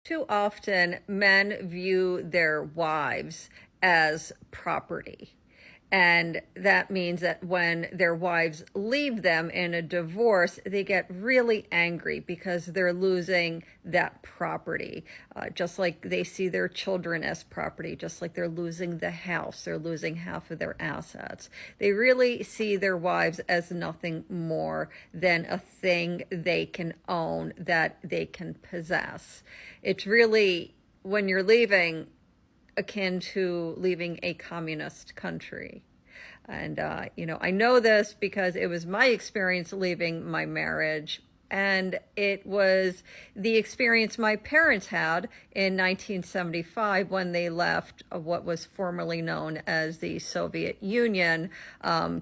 Too often, men view their wives as property. And that means that when their wives leave them in a divorce, they get really angry because they're losing that property. Just like they see their children as property, just like they're losing the house, they're losing half of their assets. They really see their wives as nothing more than a thing they can own, that they can possess. It's really, when you're leaving, akin to leaving a communist country. And, I know this because it was my experience leaving my marriage. And it was the experience my parents had in 1975 when they left what was formerly known as the Soviet Union,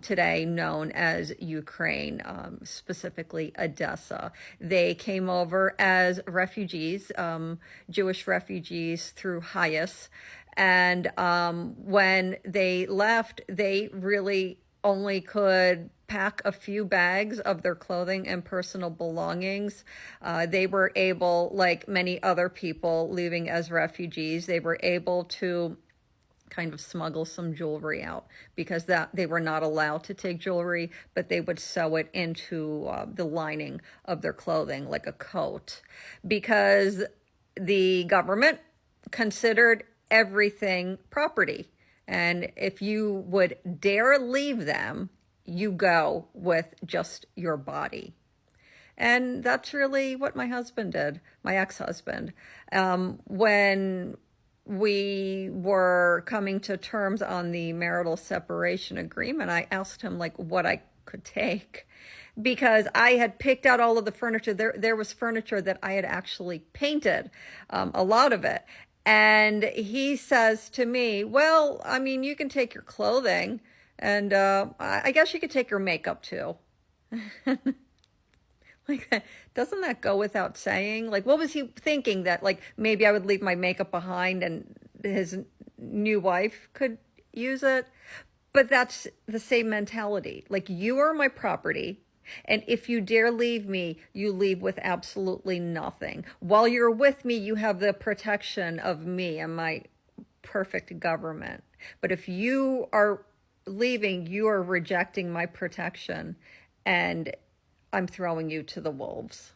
today known as Ukraine, specifically Odessa. They came over as refugees, Jewish refugees through Hayas. And when they left, they really only could pack a few bags of their clothing and personal belongings. They were able, like many other people leaving as refugees, they were able to kind of smuggle some jewelry out because that they were not allowed to take jewelry, but they would sew it into the lining of their clothing like a coat, because the government considered everything property. And if you would dare leave them, you go with just your body. And that's really what my husband did, my ex-husband. When we were coming to terms on the marital separation agreement, I asked him like what I could take, because I had picked out all of the furniture. There was furniture that I had actually painted, a lot of it. And he says to me, well, I mean, you can take your clothing, and I guess you could take your makeup too. Like, doesn't that go without saying? Like, what was he thinking, that like maybe I would leave my makeup behind and his new wife could use it? But that's the same mentality. Like, you are my property. And if you dare leave me, you leave with absolutely nothing. While you're with me, you have the protection of me and my perfect government. But if you are leaving, you are rejecting my protection, and I'm throwing you to the wolves.